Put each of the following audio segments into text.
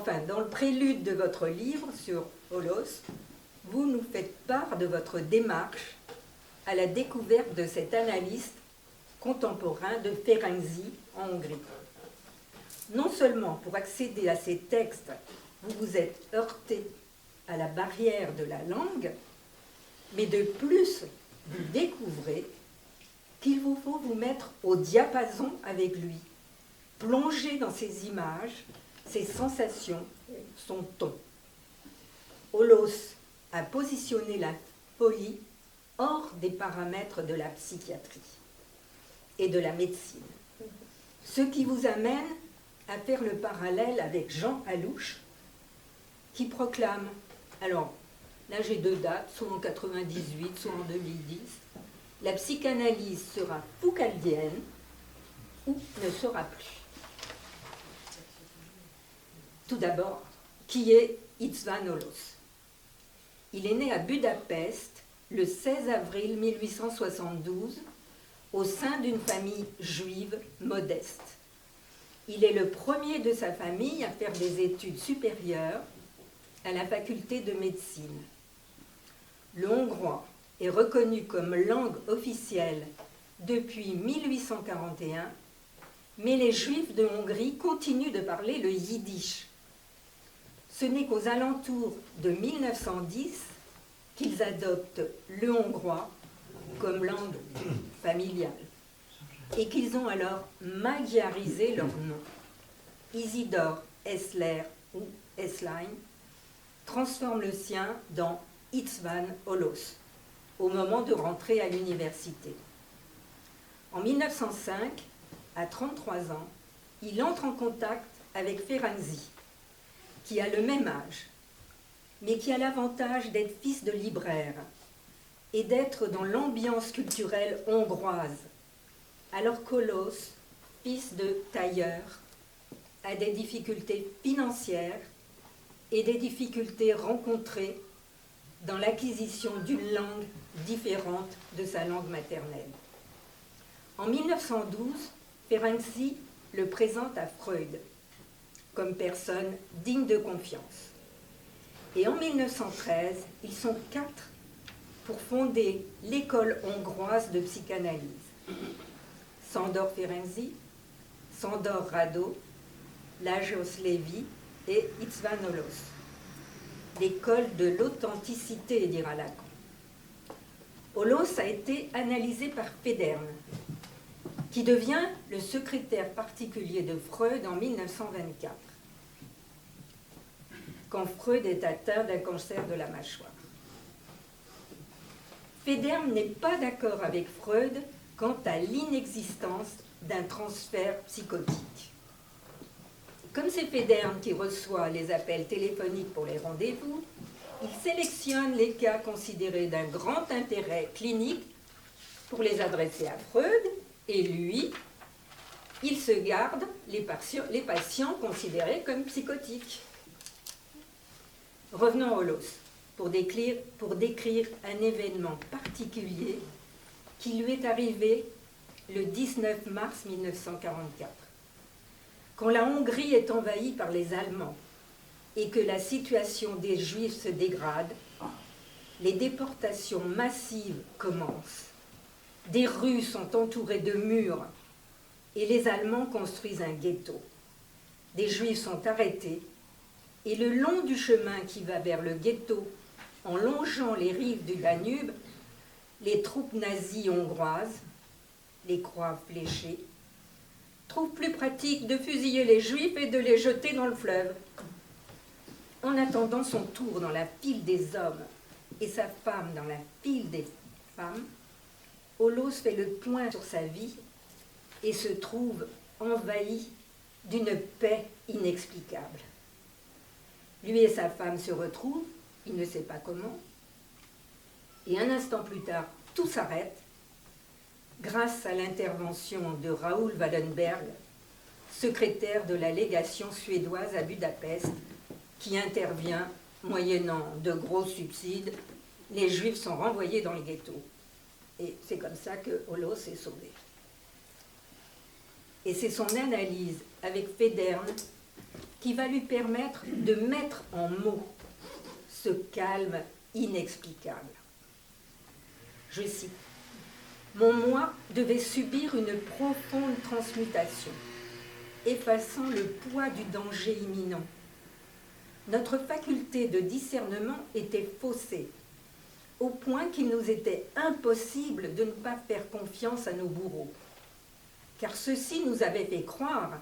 Enfin, dans le prélude de votre livre sur Holos, vous nous faites part de votre démarche à la découverte de cet analyste contemporain de Ferenczi en Hongrie. Non seulement pour accéder à ces textes, vous vous êtes heurté à la barrière de la langue, mais de plus, vous découvrez qu'il vous faut vous mettre au diapason avec lui, plonger dans ses images, ses sensations, son ton. Holos a positionné la folie hors des paramètres de la psychiatrie et de la médecine. Ce qui vous amène à faire le parallèle avec Jean Alouche, qui proclame, alors là j'ai deux dates, soit en 98, soit en 2010, la psychanalyse sera foucaldienne ou ne sera plus. Tout d'abord, qui est István Holos? Il est né à Budapest le 16 avril 1872 au sein d'une famille juive modeste. Il est le premier de sa famille à faire des études supérieures à la faculté de médecine. Le hongrois est reconnu comme langue officielle depuis 1841, mais les Juifs de Hongrie continuent de parler le yiddish. Ce n'est qu'aux alentours de 1910 qu'ils adoptent le hongrois comme langue familiale et qu'ils ont alors magyarisé leur nom. Isidore Essler ou Esslein transforme le sien dans István Holos au moment de rentrer à l'université. En 1905, à 33 ans, il entre en contact avec Ferenczi, qui a le même âge, mais qui a l'avantage d'être fils de libraire et d'être dans l'ambiance culturelle hongroise, alors qu'Holos, fils de tailleur, a des difficultés financières et des difficultés rencontrées dans l'acquisition d'une langue différente de sa langue maternelle. En 1912, Ferenczi le présente à Freud comme personne digne de confiance. Et en 1913, ils sont 4 pour fonder l'école hongroise de psychanalyse. Sándor Ferenczi, Sándor Radó, Lajos Lévy et István Holos. L'école de l'authenticité, dira Lacan. Holos a été analysé par Federn, qui devient le secrétaire particulier de Freud en 1924, quand Freud est atteint d'un cancer de la mâchoire. Federn n'est pas d'accord avec Freud quant à l'inexistence d'un transfert psychotique. Comme c'est Federn qui reçoit les appels téléphoniques pour les rendez-vous, il sélectionne les cas considérés d'un grand intérêt clinique pour les adresser à Freud, et lui, il se garde les patients considérés comme psychotiques. Revenons à Holos pour décrire un événement particulier qui lui est arrivé le 19 mars 1944. Quand la Hongrie est envahie par les Allemands et que la situation des Juifs se dégrade, les déportations massives commencent. Des rues sont entourées de murs et les Allemands construisent un ghetto. Des Juifs sont arrêtés et le long du chemin qui va vers le ghetto, en longeant les rives du Danube, les troupes nazies hongroises, les croix fléchées, trouvent plus pratique de fusiller les Juifs et de les jeter dans le fleuve. En attendant son tour dans la file des hommes et sa femme dans la file des femmes, Holos fait le point sur sa vie et se trouve envahi d'une paix inexplicable. Lui et sa femme se retrouvent, il ne sait pas comment, et un instant plus tard, tout s'arrête grâce à l'intervention de Raoul Wallenberg, secrétaire de la légation suédoise à Budapest, qui intervient moyennant de gros subsides. Les Juifs sont renvoyés dans le ghetto. Et c'est comme ça que Holos est sauvé. Et c'est son analyse avec Federn qui va lui permettre de mettre en mots ce calme inexplicable. Je cite, « Mon moi devait subir une profonde transmutation, effaçant le poids du danger imminent. Notre faculté de discernement était faussée, au point qu'il nous était impossible de ne pas faire confiance à nos bourreaux, car ceux-ci nous avaient fait croire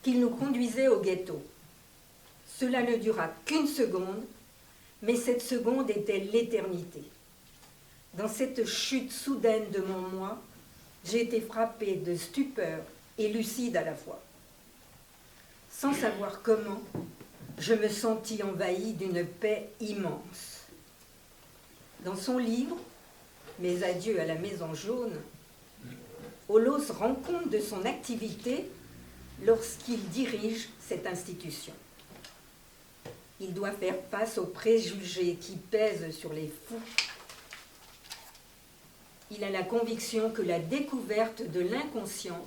qu'ils nous conduisaient au ghetto. Cela ne dura qu'une seconde, mais cette seconde était l'éternité. Dans cette chute soudaine de mon moi, j'ai été frappée de stupeur et lucide à la fois. Sans savoir comment, je me sentis envahie d'une paix immense. » Dans son livre « Mes adieux à la Maison jaune », Olos rend compte de son activité lorsqu'il dirige cette institution. Il doit faire face aux préjugés qui pèsent sur les fous. Il a la conviction que la découverte de l'inconscient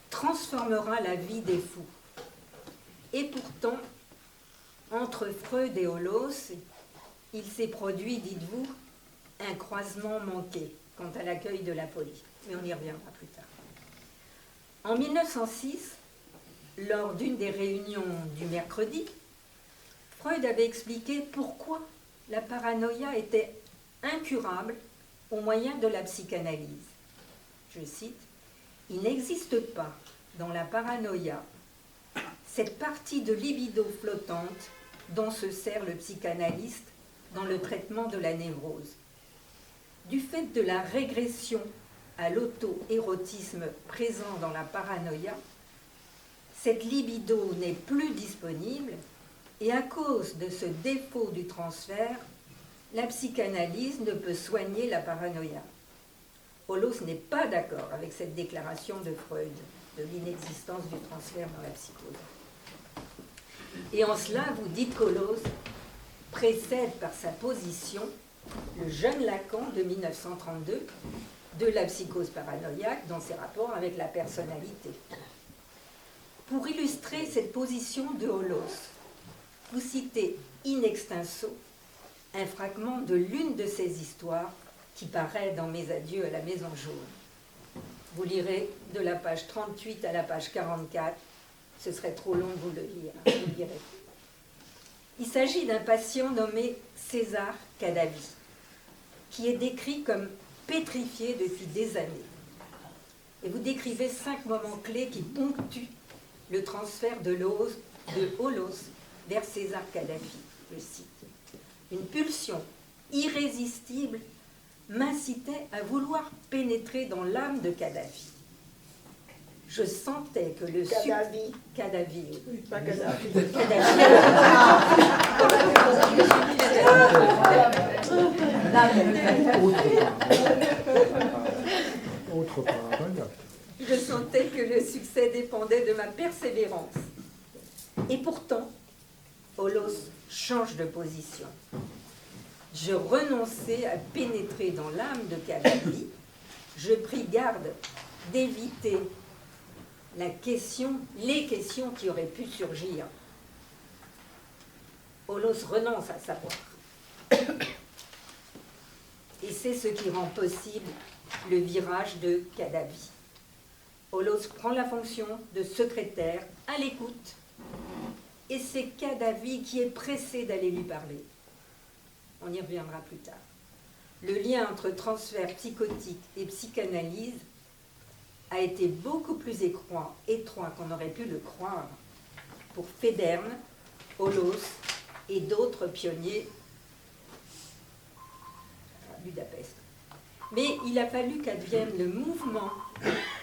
transformera la vie des fous. Et pourtant, entre Freud et Olos, il s'est produit, dites-vous, un croisement manqué quant à l'accueil de la folie. Mais on y reviendra plus tard. En 1906, lors d'une des réunions du mercredi, Freud avait expliqué pourquoi la paranoïa était incurable au moyen de la psychanalyse. Je cite, « Il n'existe pas dans la paranoïa cette partie de libido flottante dont se sert le psychanalyste dans le traitement de la névrose. Du fait de la régression à l'auto-érotisme présent dans la paranoïa, cette libido n'est plus disponible et à cause de ce défaut du transfert, la psychanalyse ne peut soigner la paranoïa. » Olos n'est pas d'accord avec cette déclaration de Freud de l'inexistence du transfert dans la psychose. Et en cela, vous dites qu'Olos précède par sa position le jeune Lacan de 1932 de la psychose paranoïaque dans ses rapports avec la personnalité. Pour illustrer cette position de Olos, vous citez in extenso un fragment de l'une de ses histoires qui paraît dans Mes adieux à la Maison jaune. Vous lirez de la page 38 à la page 44, ce serait trop long de vous le lire, vous le lirez. Il s'agit d'un patient nommé César Cadavi, qui est décrit comme pétrifié depuis des années. Et vous décrivez 5 moments clés qui ponctuent le transfert de Olos vers César Cadavi. Je cite. Une pulsion irrésistible m'incitait à vouloir pénétrer dans l'âme de Cadavi. Je sentais que le Cadavi. Pas Kadhafi. Autre parole. Je sentais que le succès dépendait de ma persévérance. Et pourtant, Olos change de position. Je renonçais à pénétrer dans l'âme de Cadavi. Je pris garde d'éviter les questions qui auraient pu surgir. Olos renonce à savoir. Et c'est ce qui rend possible le virage de Cadavi. Olos prend la fonction de secrétaire à l'écoute. Et c'est Cadavi qui est pressé d'aller lui parler. On y reviendra plus tard. Le lien entre transfert psychotique et psychanalyse a été beaucoup plus étroit qu'on aurait pu le croire pour Federn, Olos et d'autres pionniers à Budapest. Mais il a fallu qu'advienne le mouvement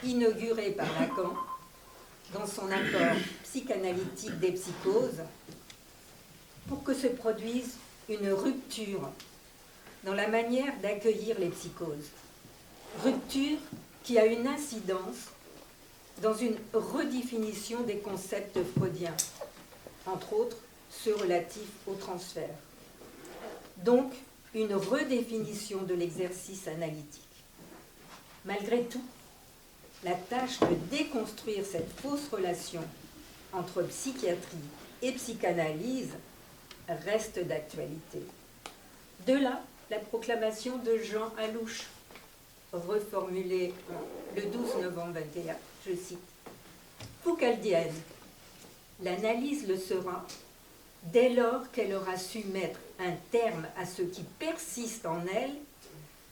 inauguré par Lacan dans son apport psychanalytique des psychoses pour que se produise une rupture dans la manière d'accueillir les psychoses. Rupture qui a une incidence dans une redéfinition des concepts freudiens, entre autres ceux relatifs au transfert. Donc, une redéfinition de l'exercice analytique. Malgré tout, la tâche de déconstruire cette fausse relation entre psychiatrie et psychanalyse reste d'actualité. De là, la proclamation de Jean Alouche, reformulée le 12 novembre 21, je cite, « Foucaldienne, l'analyse le sera dès lors qu'elle aura su mettre un terme à ce qui persiste en elle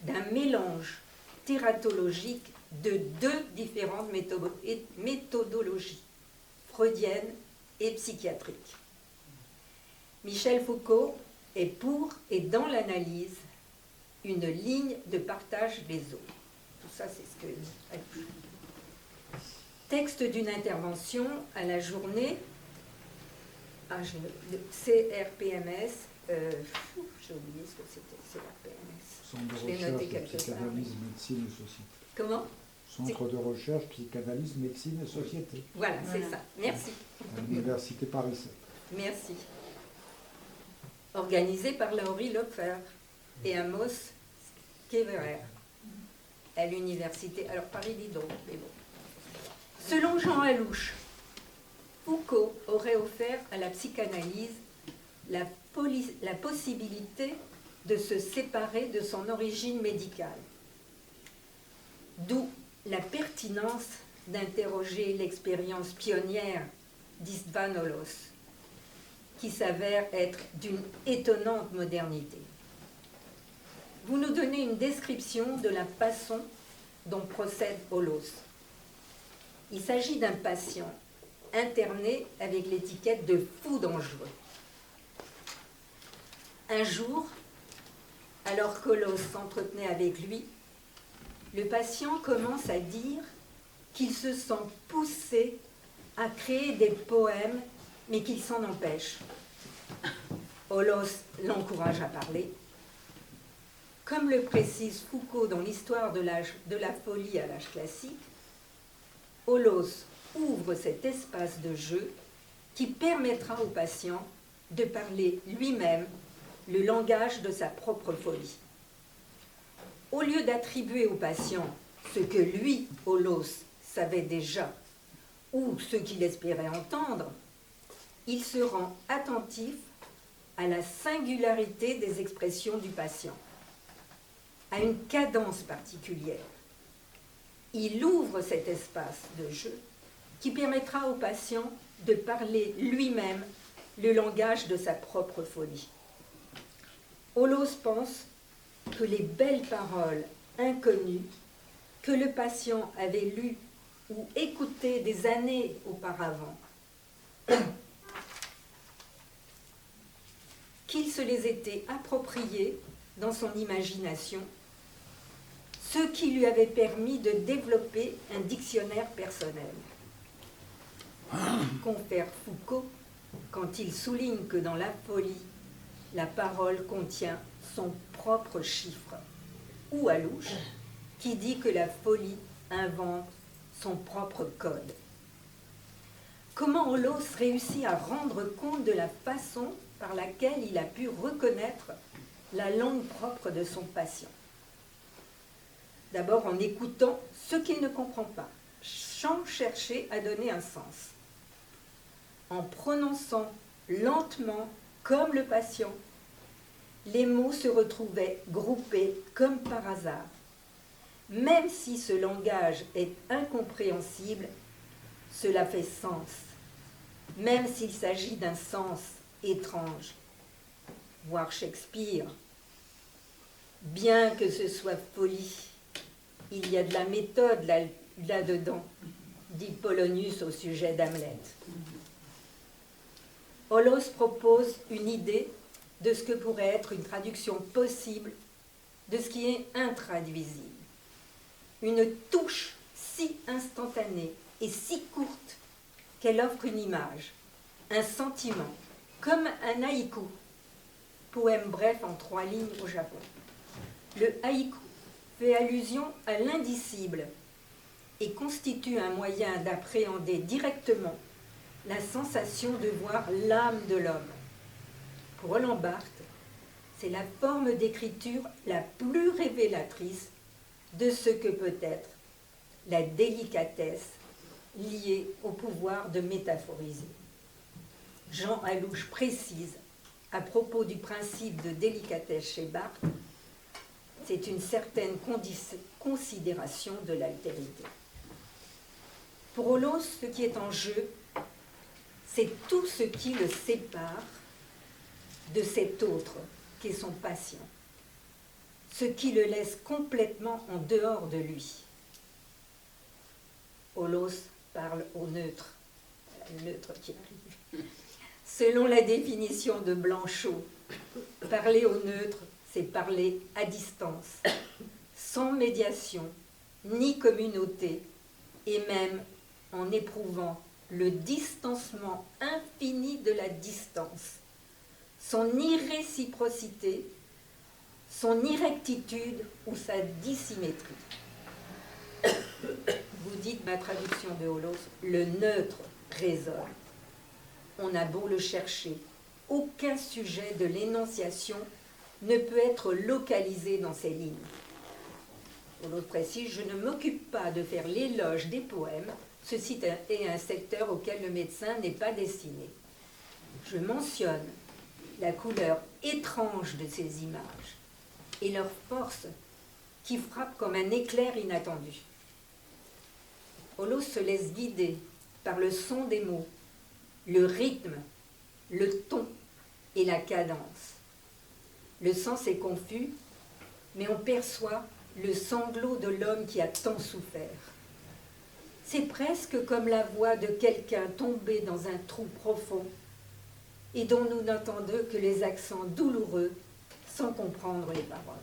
d'un mélange tératologique de deux différentes méthodologies, freudiennes et psychiatriques. » Michel Foucault est pour et dans l'analyse une ligne de partage des autres. Tout ça, c'est ce que dit. Texte d'une intervention à la journée de CRPMS. J'ai oublié ce que c'était, CRPMS. Centre de Je l'ai noté recherche, quelque part. psychanalyse, médecine et société. Comment? Centre de recherche, psychanalyse, médecine et société. Voilà, c'est ça. Merci. À l'université Paris 7. Merci. Organisé par Laurie Lopfer et Amos Keverer à l'université, alors Paris Diderot, mais bon. Selon Jean Alouche, Foucault aurait offert à la psychanalyse la possibilité de se séparer de son origine médicale, d'où la pertinence d'interroger l'expérience pionnière d'István Olosz, qui s'avère être d'une étonnante modernité. Vous nous donnez une description de la façon dont procède Olosz. Il s'agit d'un patient interné avec l'étiquette de fou dangereux. Un jour, alors qu'Olosz s'entretenait avec lui, le patient commence à dire qu'il se sent poussé à créer des poèmes, mais qu'il s'en empêche. Olosz l'encourage à parler. Comme le précise Foucault dans l'histoire de la folie à l'âge classique, Olosz ouvre cet espace de jeu qui permettra au patient de parler lui-même le langage de sa propre folie. Au lieu d'attribuer au patient ce que lui, Olosz, savait déjà ou ce qu'il espérait entendre, il se rend attentif à la singularité des expressions du patient, à une cadence particulière. Il ouvre cet espace de jeu qui permettra au patient de parler lui-même le langage de sa propre folie. Olosz pense que les belles paroles inconnues que le patient avait lues ou écoutées des années auparavant, qu'il se les était appropriées dans son imagination, ce qui lui avait permis de développer un dictionnaire personnel. Confère Foucault quand il souligne que dans la folie, la parole contient son propre chiffre, ou Alouche, qui dit que la folie invente son propre code. Comment Olosz réussit à rendre compte de la façon par laquelle il a pu reconnaître la langue propre de son patient? D'abord en écoutant ce qu'il ne comprend pas, sans chercher à donner un sens. En prononçant lentement, comme le patient, les mots se retrouvaient groupés comme par hasard. Même si ce langage est incompréhensible, cela fait sens, même s'il s'agit d'un sens étrange. Voir Shakespeare. Bien que ce soit folie, il y a de la méthode là-dedans, dit Polonius au sujet d'Hamlet. Olosz propose une idée de ce que pourrait être une traduction possible de ce qui est intraduisible. Une touche si instantanée et si courte qu'elle offre une image, un sentiment, comme un haïku, poème bref en 3 lignes au Japon. Le haïku fait allusion à l'indicible et constitue un moyen d'appréhender directement la sensation de voir l'âme de l'homme. Pour Roland Barthes, c'est la forme d'écriture la plus révélatrice de ce que peut être la délicatesse liée au pouvoir de métaphoriser. Jean Allouche précise, à propos du principe de délicatesse chez Barthes, c'est une certaine considération de l'altérité. Pour Holos, ce qui est en jeu, c'est tout ce qui le sépare de cet autre qui est son patient, ce qui le laisse complètement en dehors de lui. Holos parle au neutre, le neutre qui arrive. Selon la définition de Blanchot, parler au neutre, c'est parler à distance, sans médiation, ni communauté, et même en éprouvant le distancement infini de la distance, son irréciprocité, son irrectitude ou sa dissymétrie. Vous dites, ma traduction de Holos, le neutre résonne. On a beau le chercher, aucun sujet de l'énonciation ne peut être localisé dans ces lignes. Holos précise, je ne m'occupe pas de faire l'éloge des poèmes, ceci est un secteur auquel le médecin n'est pas destiné. Je mentionne la couleur étrange de ces images et leur force qui frappe comme un éclair inattendu. Holos se laisse guider par le son des mots, le rythme, le ton et la cadence. Le sens est confus, mais on perçoit le sanglot de l'homme qui a tant souffert. C'est presque comme la voix de quelqu'un tombé dans un trou profond et dont nous n'entendons que les accents douloureux sans comprendre les paroles.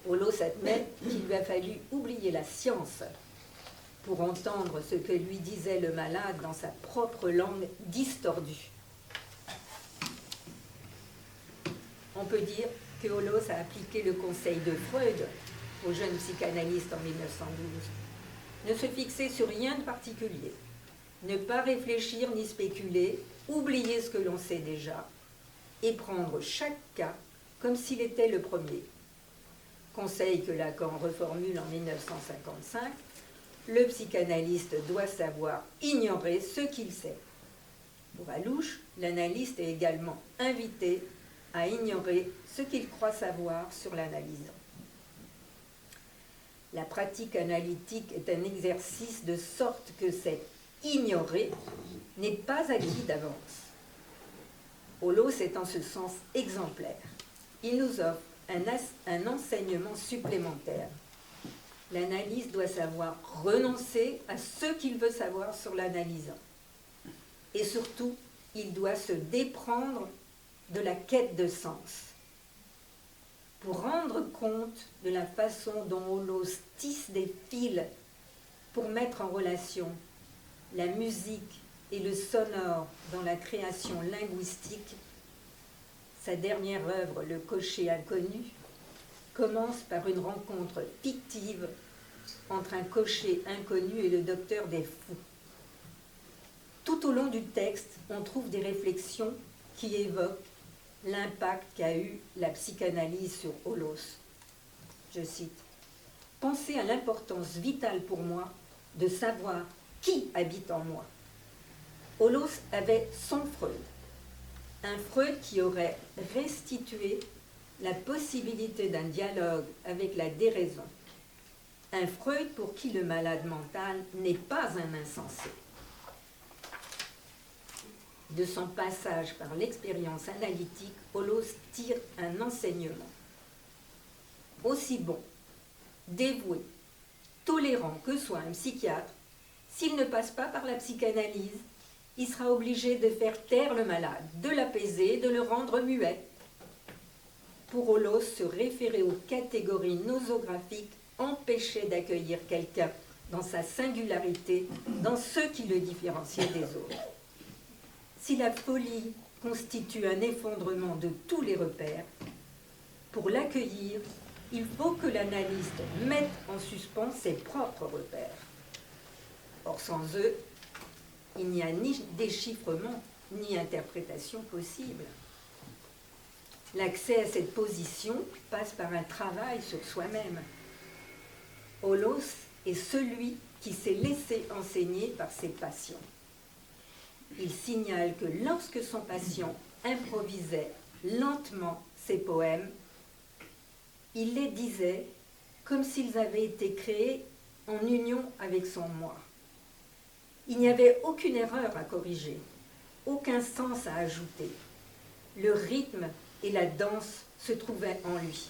Holos admet qu'il lui a fallu oublier la science pour entendre ce que lui disait le malade dans sa propre langue distordue. On peut dire que Holos a appliqué le conseil de Freud au jeune psychanalyste en 1912. Ne se fixer sur rien de particulier, ne pas réfléchir ni spéculer, oublier ce que l'on sait déjà et prendre chaque cas comme s'il était le premier. Conseil que Lacan reformule en 1955, le psychanalyste doit savoir ignorer ce qu'il sait. Pour Allouche, l'analyste est également invité à ignorer ce qu'il croit savoir sur l'analysant. La pratique analytique est un exercice de sorte que cet ignorer n'est pas acquis d'avance. Holos est en ce sens exemplaire. Il nous offre un enseignement supplémentaire. L'analyste doit savoir renoncer à ce qu'il veut savoir sur l'analysant. Et surtout, il doit se déprendre de la quête de sens. Pour rendre compte de la façon dont Holos tisse des fils pour mettre en relation la musique et le sonore dans la création linguistique, sa dernière œuvre, Le cocher inconnu, commence par une rencontre fictive entre un cocher inconnu et le docteur des fous. Tout au long du texte, on trouve des réflexions qui évoquent l'impact qu'a eu la psychanalyse sur Holos. Je cite, « Pensez à l'importance vitale pour moi de savoir qui habite en moi. » Holos avait son Freud, un Freud qui aurait restitué la possibilité d'un dialogue avec la déraison, un Freud pour qui le malade mental n'est pas un insensé. De son passage par l'expérience analytique, Holos tire un enseignement. Aussi bon, dévoué, tolérant que soit un psychiatre, s'il ne passe pas par la psychanalyse, il sera obligé de faire taire le malade, de l'apaiser, de le rendre muet. Pour Holos, se référer aux catégories nosographiques empêchait d'accueillir quelqu'un dans sa singularité, dans ce qui le différenciait des autres. Si la folie constitue un effondrement de tous les repères, pour l'accueillir, il faut que l'analyste mette en suspens ses propres repères. Or, sans eux, il n'y a ni déchiffrement, ni interprétation possible. L'accès à cette position passe par un travail sur soi-même. Holos est celui qui s'est laissé enseigner par ses patients. Il signale que lorsque son patient improvisait lentement ses poèmes, il les disait comme s'ils avaient été créés en union avec son moi. Il n'y avait aucune erreur à corriger, aucun sens à ajouter. Le rythme et la danse se trouvaient en lui.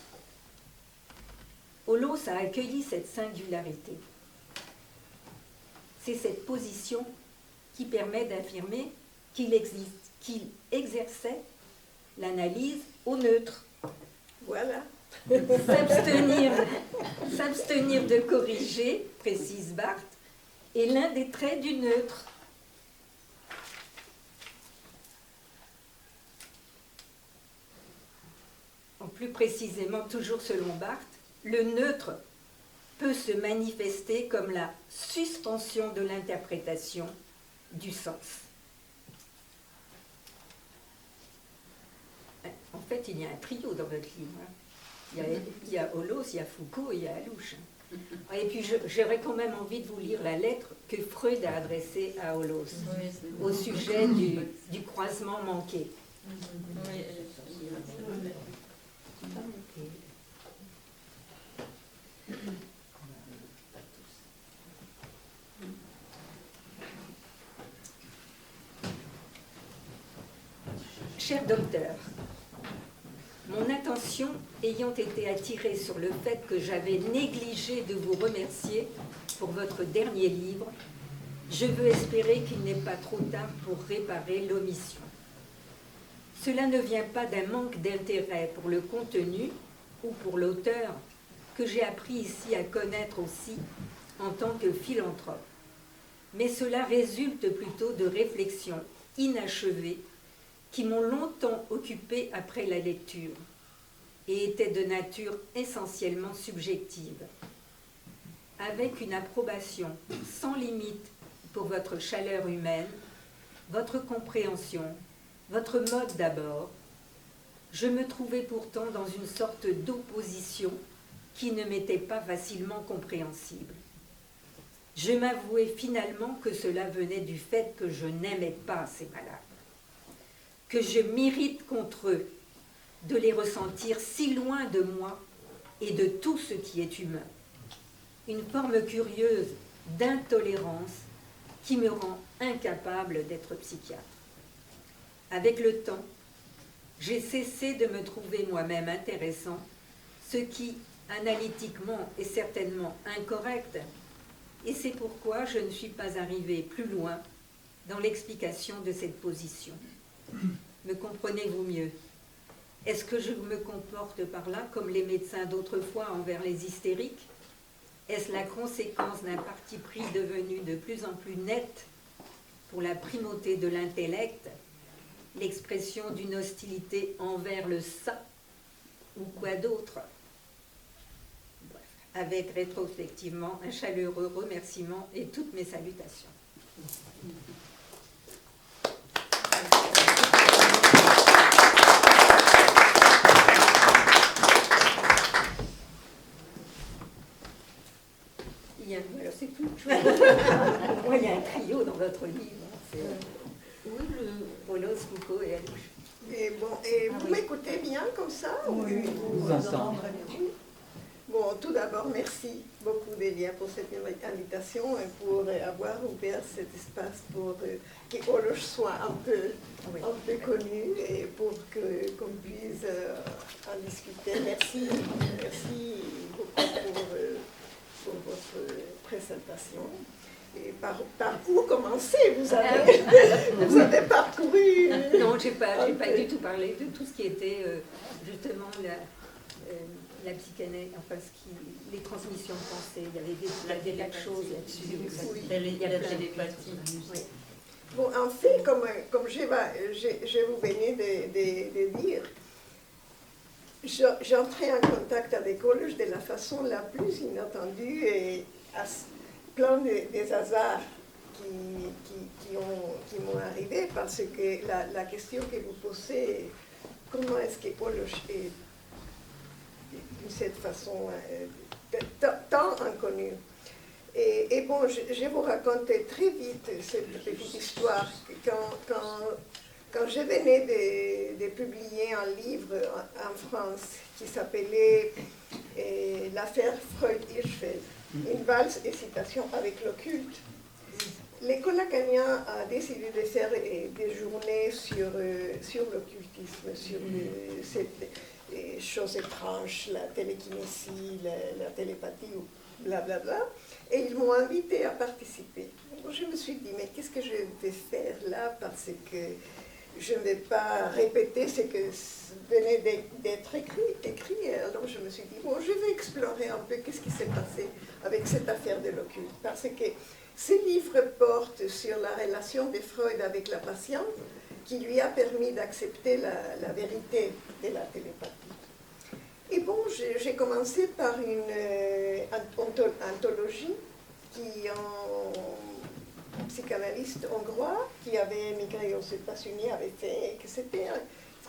Holos a accueilli cette singularité. C'est cette position qui permet d'affirmer qu'il exerçait l'analyse au neutre. Voilà. S'abstenir de corriger, précise Barthes, est l'un des traits du neutre. Plus précisément, toujours selon Barthes, le neutre peut se manifester comme la suspension de l'interprétation du sens. En fait, il y a un trio dans votre livre. Il y a Holos, il y a Foucault et il y a Alouche. Et puis j'aurais quand même envie de vous lire la lettre que Freud a adressée à Holos au sujet du croisement manqué. Cher docteur, mon attention ayant été attirée sur le fait que j'avais négligé de vous remercier pour votre dernier livre, je veux espérer qu'il n'est pas trop tard pour réparer l'omission. Cela ne vient pas d'un manque d'intérêt pour le contenu ou pour l'auteur que j'ai appris ici à connaître aussi en tant que philanthrope, mais cela résulte plutôt de réflexions inachevées qui m'ont longtemps occupé après la lecture et étaient de nature essentiellement subjective. Avec une approbation sans limite pour votre chaleur humaine, votre compréhension, votre mode d'abord, je me trouvais pourtant dans une sorte d'opposition qui ne m'était pas facilement compréhensible. Je m'avouais finalement que cela venait du fait que je n'aimais pas ces malades, que je m'irrite contre eux de les ressentir si loin de moi et de tout ce qui est humain. Une forme curieuse d'intolérance qui me rend incapable d'être psychiatre. Avec le temps, j'ai cessé de me trouver moi-même intéressant, ce qui, analytiquement, est certainement incorrect, et c'est pourquoi je ne suis pas arrivée plus loin dans l'explication de cette position. Me comprenez-vous mieux? Est-ce que je me comporte par là comme les médecins d'autrefois envers les hystériques? Est-ce la conséquence d'un parti pris devenu de plus en plus net pour la primauté de l'intellect, l'expression d'une hostilité envers le ça, ou quoi d'autre? Bref, avec rétrospectivement un chaleureux remerciement et toutes mes salutations. Voilà, c'est tout. Moi, il y a un trio dans votre livre. C'est Holos, Foucault et Alouche. Et bon, et vous m'écoutez bien comme ça? Oui, vous entendez. Bon, tout d'abord, merci beaucoup Delia pour cette invitation et pour avoir ouvert cet espace pour que Holos soit un peu connu et pour qu'on puisse en discuter. Merci beaucoup pour votre présentation. Et par où commencer? Vous avez parcouru... Non, j'ai pas du tout parlé de tout ce qui était justement la psychanalyse, enfin les transmissions de pensée. Il y avait quelque chose là-dessus. Oui. Il y a plein de choses. Oui. Bon, en fait, comme je vous venais de dire, j'entrais en contact avec Holos de la façon la plus inattendue et plein des hasards qui m'ont arrivé, parce que la question que vous posez, comment est-ce que Holos est de cette façon tant inconnue, Et bon, je vous raconte très vite cette petite histoire. Quand je venais de publier un livre en France qui s'appelait L'affaire Freud-Hirschfeld, une valse et citation avec l'occulte, l'école lacanien a décidé de faire des journées sur l'occultisme, sur ces choses étranges, la télékinésie, la télépathie, blablabla, et ils m'ont invité à participer. Je me suis dit, mais qu'est-ce que je vais faire là, parce que je ne vais pas répéter ce que venait d'être écrit. Alors je me suis dit, bon, je vais explorer un peu qu'est-ce qui s'est passé avec cette affaire de l'occulte, parce que ce livre porte sur la relation de Freud avec la patiente qui lui a permis d'accepter la vérité de la télépathie. Et bon, j'ai commencé par une anthologie qui, un psychanalyste hongrois qui avait émigré aux États-Unis avait fait, que c'était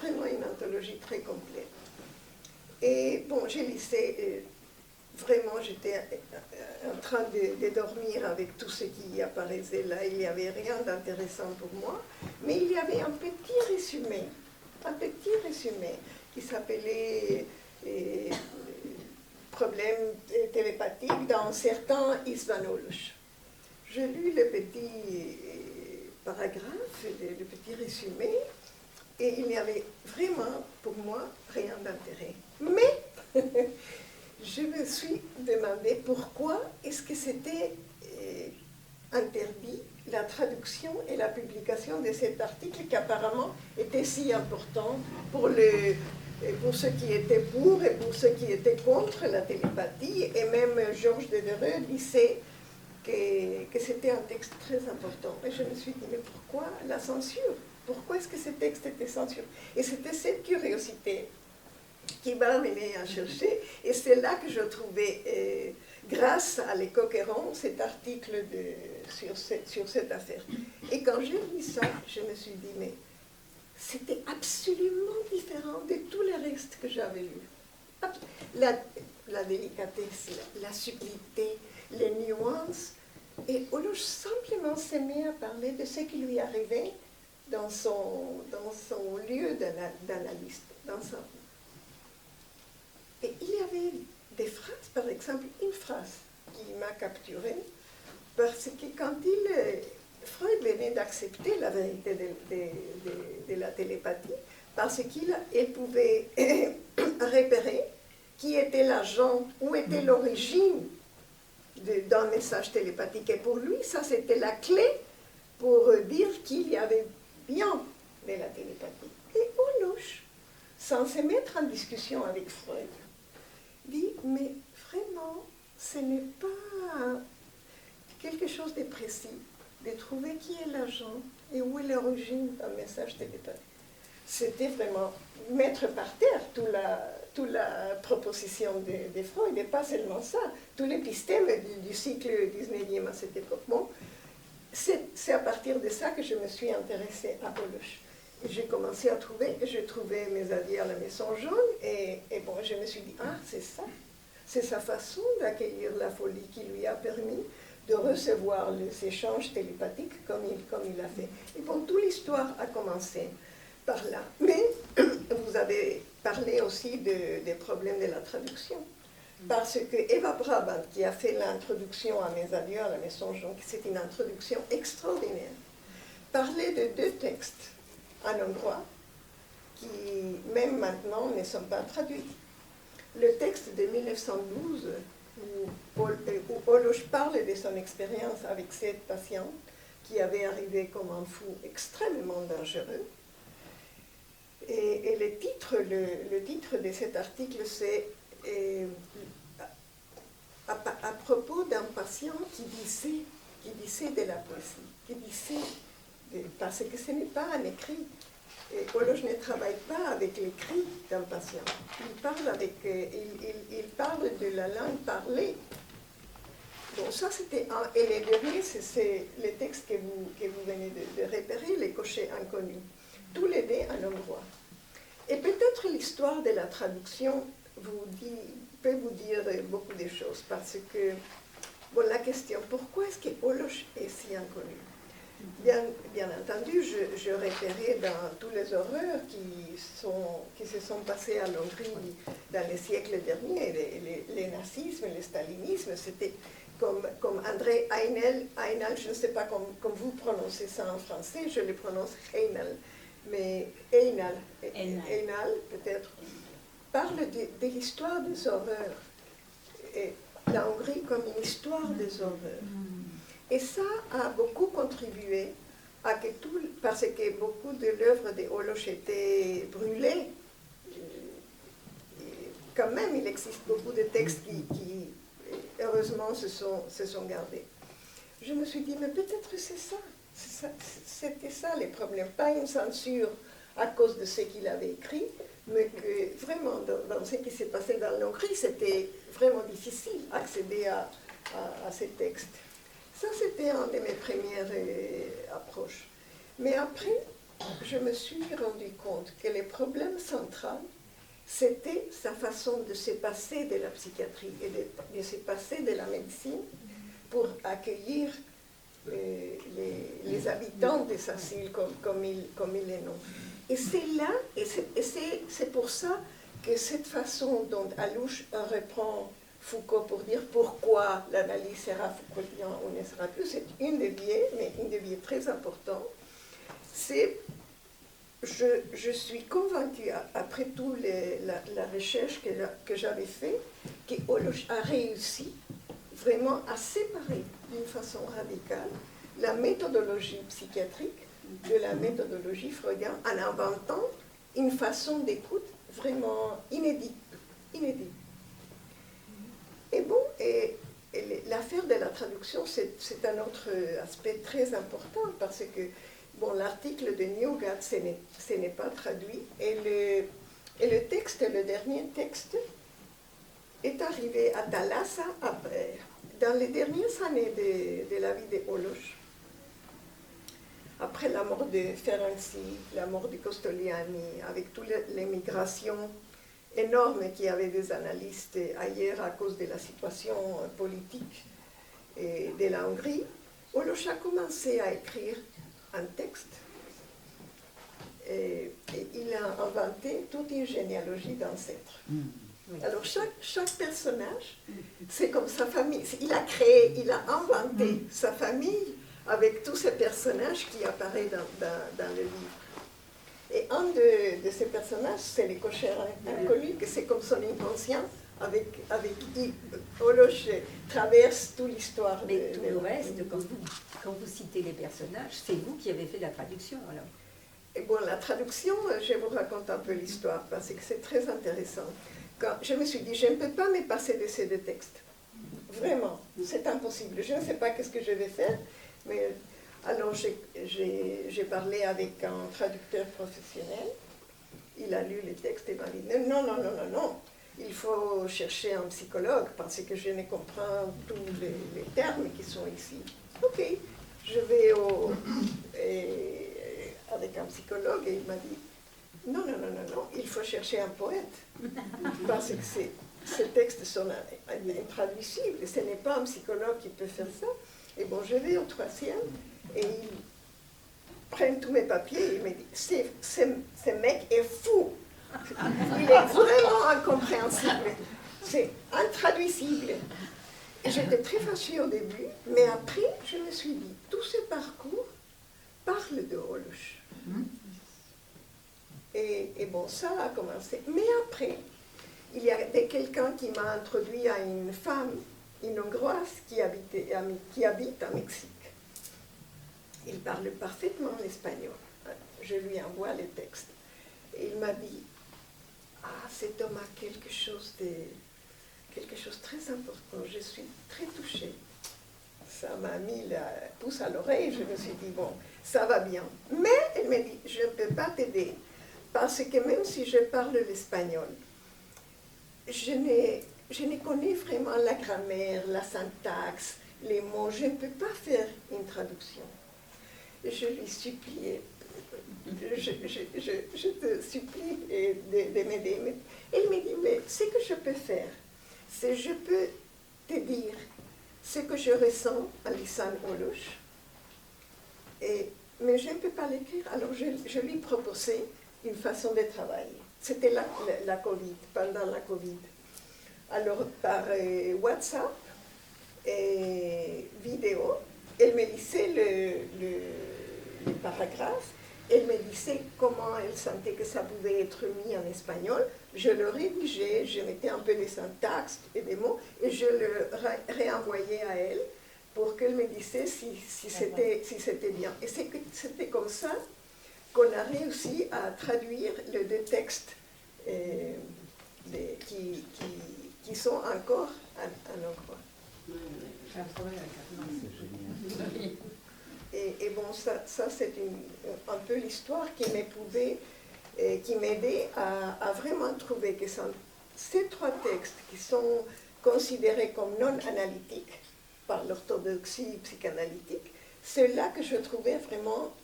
vraiment une anthologie très complète. Et bon, j'ai lisé, vraiment j'étais en train de dormir avec tout ce qui apparaissait là, il n'y avait rien d'intéressant pour moi, mais il y avait un petit résumé qui s'appelait problèmes télépathiques dans certains Isvanoloches. J'ai lu le petit paragraphe, le petit résumé, et il n'y avait vraiment pour moi rien d'intérêt. Mais je me suis demandé pourquoi est-ce que c'était interdit la traduction et la publication de cet article qui apparemment était si important pour ceux qui étaient pour et pour ceux qui étaient contre la télépathie, et même Georges Devereux disait que c'était un texte très important. Et je me suis dit, mais pourquoi la censure? Pourquoi est-ce que ce texte était censuré? Et c'était cette curiosité qui m'a amené à chercher, et c'est là que je trouvais, grâce à Les Coquerons, cet article sur cette affaire. Et quand j'ai lu ça, je me suis dit, mais c'était absolument différent de tout le reste que j'avais lu. La délicatesse, la subtilité, les nuances, et Oloch simplement s'est mis à parler de ce qui lui arrivait dans son lieu d'analyste, dans sa vie. Et il y avait des phrases, par exemple, une phrase qui m'a capturée, parce que quand Freud venait d'accepter la vérité de la télépathie, parce qu'il pouvait repérer qui était l'agent, où était l'origine d'un message télépathique. Et pour lui, ça c'était la clé pour dire qu'il y avait bien de la télépathie. Et Oloch, sans se mettre en discussion avec Freud, dit, mais vraiment, ce n'est pas quelque chose de précis, de trouver qui est l'agent et où est l'origine d'un message télépathique. C'était vraiment mettre par terre toute la proposition de Freud, et pas seulement ça, tous les épistémes du cycle 19e à cette époque. Bon, c'est à partir de ça que je me suis intéressée à Oloch. J'ai commencé à trouver, j'ai trouvé Mes adieux à la maison jaune, et bon, je me suis dit, ah, c'est ça, c'est sa façon d'accueillir la folie qui lui a permis de recevoir les échanges télépathiques comme il a fait. Et bon, toute l'histoire a commencé par là. Mais vous avez parlé aussi des problèmes de la traduction, parce que Eva Brabant, qui a fait l'introduction à Mes adieux à la maison jaune, c'est une introduction extraordinaire, parlait de deux textes en hongrois qui, même maintenant, ne sont pas traduits. Le texte de 1912, où Oloch parle de son expérience avec cette patiente qui avait arrivé comme un fou extrêmement dangereux. Et le titre de cet article, c'est à propos d'un patient qui disait de la poésie, qui disait, parce que ce n'est pas un écrit. Oloch ne travaille pas avec l'écrit d'un patient. Il parle de la langue parlée. Donc ça, c'était un. Et les derniers, c'est les textes que vous venez de repérer, les cochers inconnus. Tous les deux en hongrois. Et peut-être l'histoire de la traduction peut vous dire beaucoup de choses, parce que Bon, la question, pourquoi est-ce que Holoch est si inconnu? Bien entendu, je repérais dans toutes les horreurs qui se sont passées à Hongrie dans les siècles derniers, les nazismes, le stalinisme, c'était comme André Heinel, je ne sais pas comme vous prononcez ça en français, je le prononce Heinel, mais Heinel peut-être, parle de l'histoire des horreurs, et la Hongrie comme une histoire des horreurs. Et ça a beaucoup contribué à que parce que beaucoup de l'œuvre de Holoch étaient brûlées. Quand même, il existe beaucoup de textes qui heureusement, se sont gardés. Je me suis dit, mais peut-être c'est ça. C'était ça les problèmes. Pas une censure à cause de ce qu'il avait écrit, mais que vraiment, dans ce qui s'est passé dans l'Hongrie, c'était vraiment difficile d'accéder à ces textes. Ça, c'était une de mes premières approches. Mais après, je me suis rendu compte que le problème central, c'était sa façon de se passer de la psychiatrie et de se passer de la médecine pour accueillir les habitants des asiles comme il les nomme. Et c'est là, et c'est pour ça que cette façon dont Alouche reprend Foucault pour dire pourquoi l'analyse sera Foucaultien ou ne sera plus, c'est une des biais, mais une des biais très importants. C'est, je suis convaincue, après toute la recherche que j'avais faite, que Holoch a réussi vraiment à séparer d'une façon radicale la méthodologie psychiatrique de la méthodologie freudienne en inventant une façon d'écoute vraiment inédite. Et bon, l'affaire de la traduction, c'est un autre aspect très important parce que, bon, l'article de Neugat, ce n'est pas traduit, et le texte, le dernier texte, est arrivé à Thalassa après, dans les dernières années de la vie de Holoch. Après la mort de Ferenczi, la mort de Costoliani, avec toutes les migrations énormes qu'il y avait des analystes ailleurs à cause de la situation politique de la Hongrie, Holoch a commencé à écrire un texte et il a inventé toute une généalogie d'ancêtres. Alors chaque personnage, c'est comme sa famille. Il a créé, il a inventé sa famille avec tous ces personnages qui apparaissent dans le livre. Et un de ces personnages, c'est le cocher inconnu, que c'est comme son inconscient, avec qui Holoch traverse toute l'histoire. Mais tout le reste, quand vous citez les personnages, c'est vous qui avez fait la traduction, alors. Et bon, la traduction, je vous raconte un peu l'histoire, parce que c'est très intéressant. Quand je me suis dit, je ne peux pas me passer de ces deux textes. Vraiment, c'est impossible. Je ne sais pas qu'est-ce que je vais faire, mais alors j'ai parlé avec un traducteur professionnel. Il a lu les textes et m'a dit, non, il faut chercher un psychologue parce que je ne comprends tous les termes qui sont ici. Ok, je vais avec un psychologue et il m'a dit, non, il faut chercher un poète parce que ces textes sont intraduisibles, ce n'est pas un psychologue qui peut faire ça. Et bon, je vais au troisième et ils prennent tous mes papiers et il me dit, ce mec est fou, il est vraiment incompréhensible, c'est intraduisible. Et j'étais très fâchée au début, mais après, je me suis dit, tout ce parcours parle de Holoch. Et bon, ça a commencé. Mais après, il y a quelqu'un qui m'a introduit à une femme, une Hongroise, qui habite au Mexique. Il parle parfaitement l'espagnol. Je lui envoie les textes. Et il m'a dit, cet homme a quelque chose de très important. Je suis très touchée. Ça m'a mis la pouce à l'oreille. Je me suis dit, bon, ça va bien. Mais elle m'a dit, je ne peux pas t'aider. Parce que même si je parle l'espagnol, je ne connais vraiment la grammaire, la syntaxe, les mots. Je ne peux pas faire une traduction. Je lui suppliais, je te supplie de m'aider. Elle me dit, mais ce que je peux faire, c'est je peux te dire ce que je ressens à Lisan Olosh. Mais je ne peux pas l'écrire, alors je lui proposais une façon de travailler. C'était la Covid, pendant la Covid. Alors, par WhatsApp et vidéo, elle me lisait le paragraphe, elle me disait comment elle sentait que ça pouvait être mis en espagnol. Je le rédigeais, je mettais un peu de syntaxe et des mots, et je le réenvoyais à elle pour qu'elle me dise si c'était bien. Et c'était comme ça qu'on a réussi à traduire les deux textes qui sont encore à nos croix. Et bon, ça c'est un peu l'histoire qui m'aidait à vraiment trouver que ces trois textes qui sont considérés comme non analytiques par l'orthodoxie psychanalytique, c'est là que je trouvais vraiment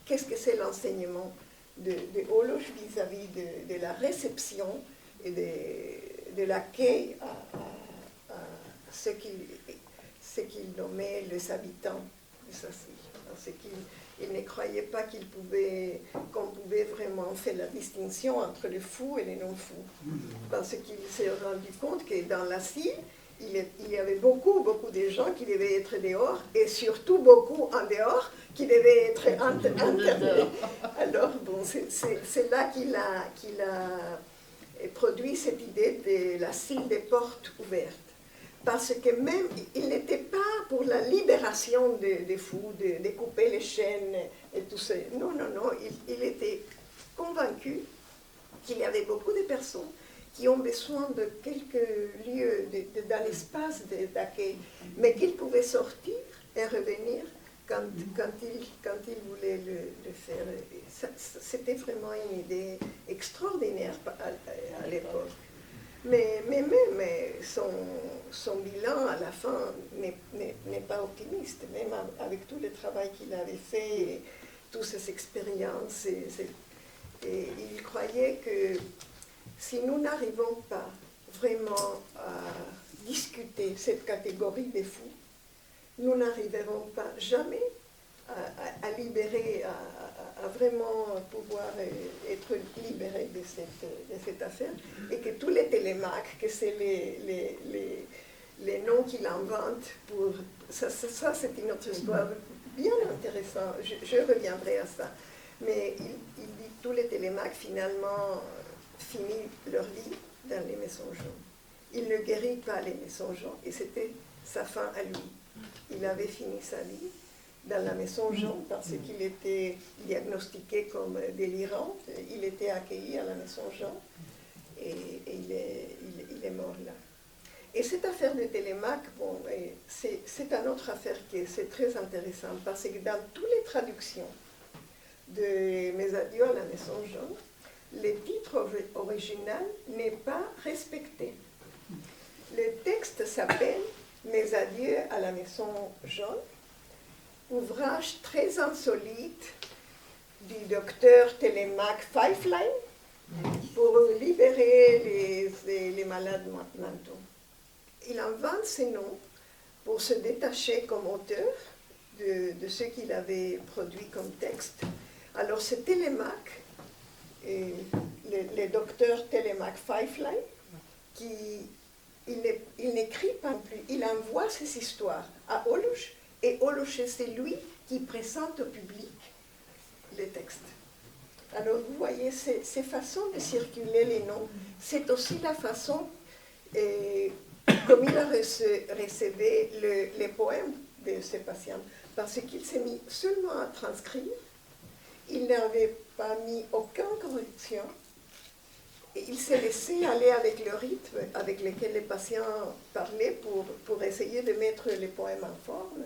qu'est-ce que c'est l'enseignement de Olosh vis-à-vis de la réception et de l'accueil à ce qu'il nommait les habitants de sa ville. Parce qu'il ne croyait pas qu'on pouvait vraiment faire la distinction entre les fous et les non-fous. Parce qu'il s'est rendu compte que dans la ville, il y avait beaucoup de gens qui devaient être dehors, et surtout beaucoup en dehors qui devaient être internés. Alors, bon, c'est là qu'il a produit cette idée de la cile des portes ouvertes. Parce que même, il n'était pas pour la libération des fous, de couper les chaînes et tout ça. Non, il était convaincu qu'il y avait beaucoup de personnes qui ont besoin de quelques lieux dans l'espace d'accueil, mais qu'ils pouvaient sortir et revenir quand il voulait le faire. C'était vraiment une idée extraordinaire à l'époque. Mais même son bilan à la fin n'est pas optimiste, même avec tout le travail qu'il avait fait, et toutes ses expériences. Et il croyait que si nous n'arrivons pas vraiment à discuter cette catégorie des fous, nous n'arriverons pas jamais à libérer, à vraiment pouvoir être libérés de cette affaire, et que tous les télémaques, que c'est les noms qu'il invente pour... Ça c'est une autre histoire bien intéressante, je reviendrai à ça. Mais il dit que tous les télémaques finalement finissent leur vie dans les maisons jaunes. Il ne guérit pas les maisons jaunes, et c'était sa fin à lui. Il avait fini sa vie dans la maison jaune parce qu'il était diagnostiqué comme délirant. Il était accueilli à la maison jaune et il est mort là. Et cette affaire de Télémaque, bon, c'est une autre affaire qui est très intéressante parce que dans toutes les traductions de Mes adieux à la maison jaune, le titre original n'est pas respecté. Le texte s'appelle Mes adieux à la maison jaune, ouvrage très insolite du docteur Télémaque Pfeiflein pour libérer les malades mentaux. Il invente ces noms pour se détacher comme auteur de ce qu'il avait produit comme texte. Alors c'est Télémaque, le docteur Télémaque Pfeiflein, il n'écrit pas plus, il envoie ses histoires à Olosh, et Olosh, c'est lui qui présente au public les textes. Alors vous voyez, ces façons de circuler les noms, c'est aussi la façon, comme il a recevé les poèmes de ses patients, parce qu'il s'est mis seulement à transcrire, il n'avait pas mis aucune correction, et il s'est laissé aller avec le rythme avec lequel les patients parlaient pour essayer de mettre les poèmes en forme.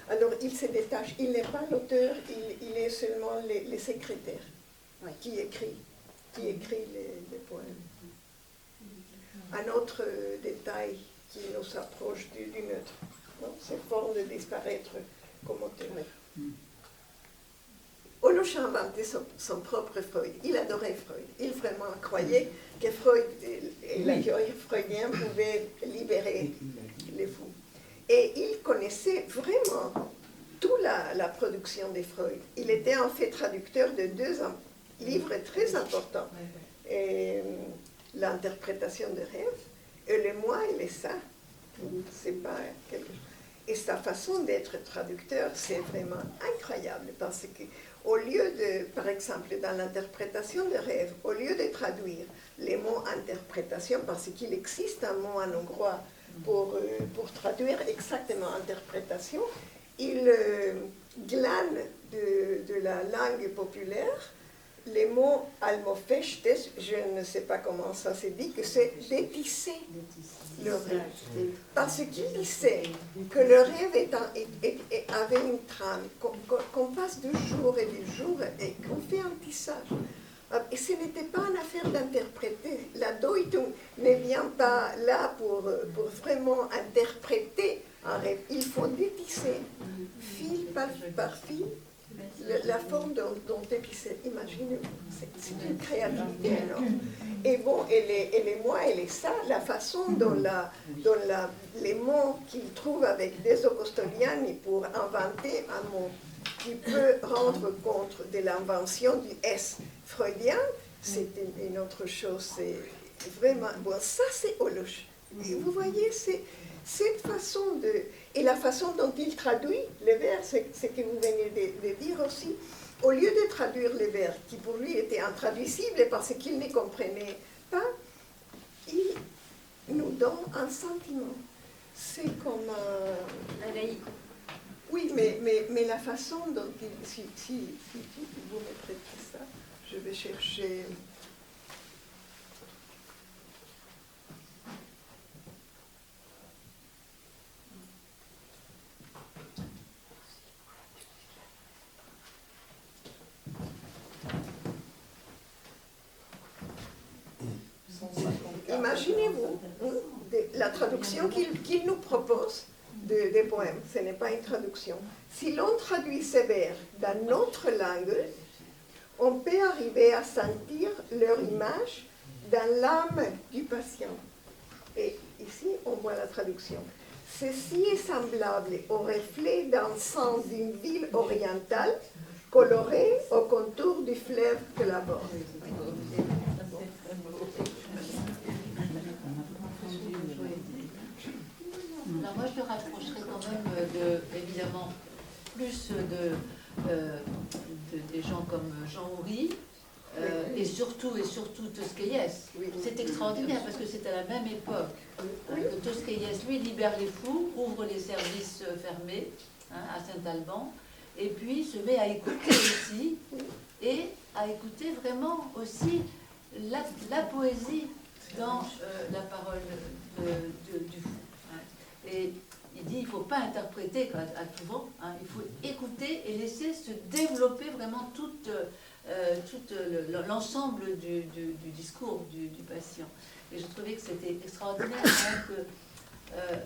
Alors il se détache, il n'est pas l'auteur, il est seulement les secrétaires qui écrit les poèmes. Un autre détail qui nous approche du neutre, cette forme de disparaître comme auteur. Olosh a inventé son propre Freud. Il adorait Freud. Il vraiment croyait que Freud et la théorie freudienne pouvaient libérer les fous. Et il connaissait vraiment toute la production de Freud. Il était en fait traducteur de 2 livres très importants. Et, l'interprétation des rêves, et le moi et les ça. C'est pas quelque chose. Et sa façon d'être traducteur, c'est vraiment incroyable parce que, au lieu de, par exemple, dans l'interprétation des rêves, au lieu de traduire les mots interprétation, parce qu'il existe un mot en hongrois pour traduire exactement interprétation, il glane de la langue populaire les mots almofestes, je ne sais pas comment ça se dit, que c'est détisser le rêve. Parce qu'il disait que le rêve avait une trame, qu'on passe de jour et de jour et qu'on fait un tissage. Et ce n'était pas une affaire d'interpréter. La Deutung ne vient pas là pour vraiment interpréter un rêve. Il faut détisser, fil par fil, la forme dont épicer. Imaginez-vous, c'est une créativité énorme. Et bon, et les moi et les ça, la façon dont les mots qu'il trouve avec Deso Costoliani pour inventer un mot qui peut rendre compte de l'invention du S freudien, c'est une autre chose. C'est vraiment, bon, ça c'est Holoch. Et vous voyez, c'est cette façon de... Et la façon dont il traduit les vers, c'est ce que vous venez de dire aussi, au lieu de traduire les vers qui pour lui étaient intraduisibles parce qu'il ne comprenait pas, il nous donne un sentiment. C'est comme un laïc. Oui, mais la façon dont il... Si vous me prêtez ça, je vais chercher... Imaginez-vous la traduction qu'il nous propose des poèmes. Ce n'est pas une traduction. Si l'on traduit ces vers dans notre langue, on peut arriver à sentir leur image dans l'âme du patient. Et ici, on voit la traduction. Ceci est semblable au reflet d'encens d'une ville orientale, colorée au contour du fleuve que la borde. Alors moi, je le rapprocherai quand même évidemment, plus des gens comme Jean Houry, et surtout Tosquelles. C'est extraordinaire parce que c'est à la même époque que Tosquelles, lui, libère les fous, ouvre les services fermés à Saint-Alban, et puis se met à écouter aussi, et à écouter vraiment aussi la poésie dans la parole du fou. Et il dit, il ne faut pas interpréter à tout vent, il faut écouter et laisser se développer vraiment tout l'ensemble du discours du patient. Et je trouvais que c'était extraordinaire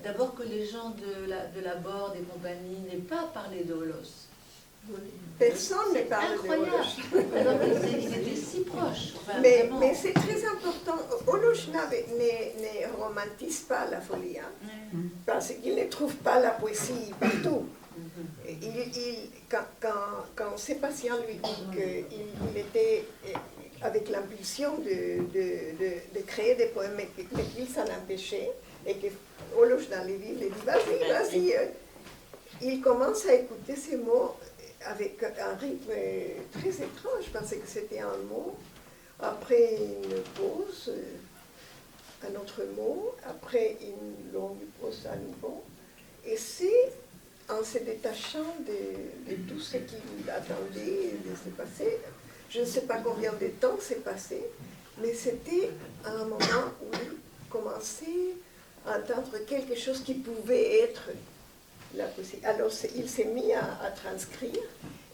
d'abord que les gens de la Borde et compagnie n'aient pas parlé de Holos. Personne ne parle de Holoch. Alors qu'ils étaient si proches. Enfin, mais c'est très important. Holoch ne romantise pas la folie, parce qu'il ne trouve pas la poésie partout. Quand ses patients lui disent qu'il était avec l'impulsion de créer des poèmes, mais qu'il s'en empêchait, et que Holoch dans les villes dit vas-y, il commence à écouter ces mots avec un rythme très étrange, parce que c'était un mot, après une pause, un autre mot, après une longue pause à nouveau. Et c'est en se détachant de tout ce qu'il attendait de se passer, je ne sais pas combien de temps s'est passé, mais c'était un moment où il commençait à entendre quelque chose qui pouvait être la poésie. Alors il s'est mis à transcrire,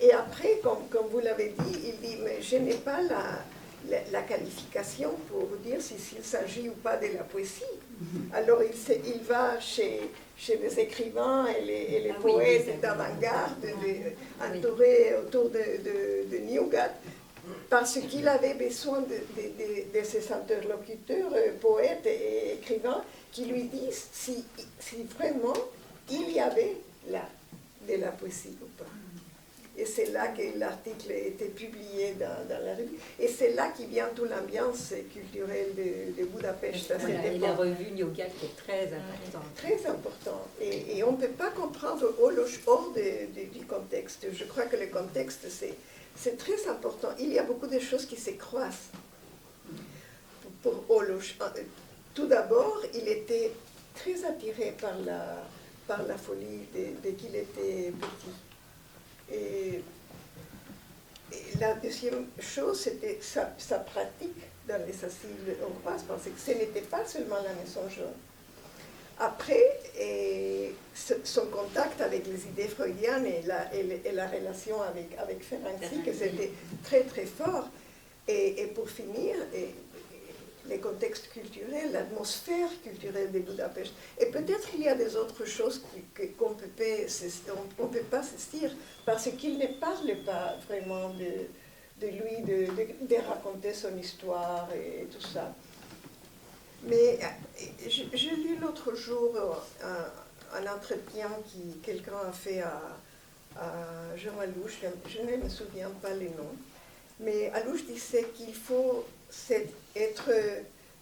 et après, comme vous l'avez dit, il dit, mais je n'ai pas la qualification pour vous dire s'il s'agit ou pas de la poésie. Alors il va chez les écrivains et les poètes d'avant-garde, entourés autour de Neugat, parce qu'il avait besoin de ses interlocuteurs, poètes et écrivains, qui lui disent si vraiment il y avait là de la poésie ou pas. Et c'est là que l'article a été publié dans la revue. Et c'est là qu'il vient toute l'ambiance culturelle de Budapest à cette Voilà, et époque. la revue Nyugat qui est très importante. Très important. Et on ne peut pas comprendre Olosh hors du contexte. Je crois que le contexte, c'est très important. Il y a beaucoup de choses qui se croisent pour Olosh. Tout d'abord, il était très attiré par la folie dès qu'il était petit. Et la deuxième chose, c'était sa pratique dans les assises hongroises, parce que ce n'était pas seulement la Maison jaune. Après, son contact avec les idées freudiennes et la relation avec Ferenczi, que c'était très très fort. Et pour finir, les contextes culturels, l'atmosphère culturelle de Budapest. Et peut-être qu'il y a des autres choses qu'on ne peut pas saisir, parce qu'il ne parle pas vraiment de lui, de raconter son histoire et tout ça. Mais j'ai lu l'autre jour un entretien que quelqu'un a fait à Jean Alouche, je ne me souviens pas les noms, mais Alouche disait qu'il faut être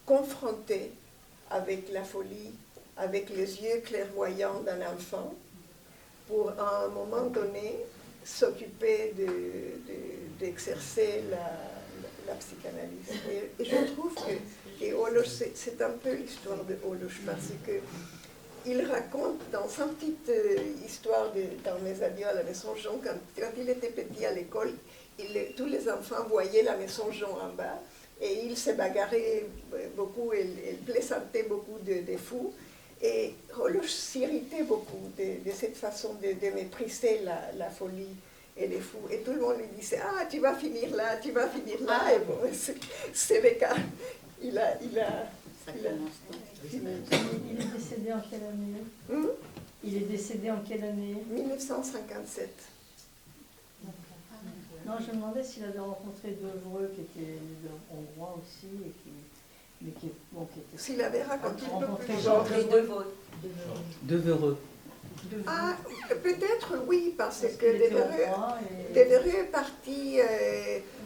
confronté avec la folie, avec les yeux clairvoyants d'un enfant, pour à un moment donné s'occuper d'exercer la psychanalyse. Et je trouve que Olosh, c'est un peu l'histoire de Olosh, parce qu'il raconte dans sa petite histoire dans Mes adieux à la Maison jaune, quand il était petit à l'école, tous les enfants voyaient la Maison jaune en bas, et il se bagarrait beaucoup, il plaisantait beaucoup de fous. Et Olosh s'irritait beaucoup de cette façon de mépriser la folie et les fous. Et tout le monde lui disait, ah, tu vas finir là, tu vas finir là. Et bon, c'est le cas. Il est décédé en quelle année Il est décédé en quelle année 1957. Non, je me demandais s'il avait rencontré Devreux, qui était hongrois aussi, mais qui était... S'il avait rencontré Devereux. Ah, peut-être oui, parce que Devereux est parti,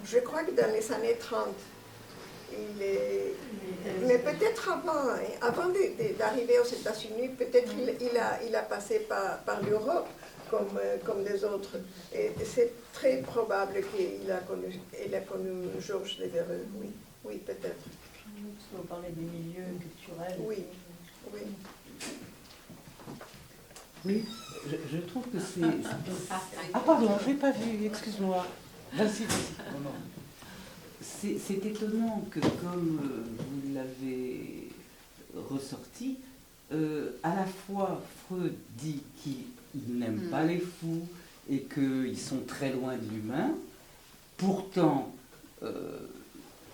je crois que dans les années 30. Mais peut-être avant, avant d'arriver aux États-Unis, peut-être il a passé par l'Europe comme les autres. Et c'est très probable qu'il a connu Georges Devereux, oui. Oui, peut-être. On parlait des milieux culturels. Oui, oui. Oui, je trouve que c'est... Ah pardon, je n'ai pas vu, excuse-moi. Vas-y. C'est étonnant que, comme vous l'avez ressorti, à la fois Freud dit qu'il n'aime pas les fous et qu'ils sont très loin de l'humain, pourtant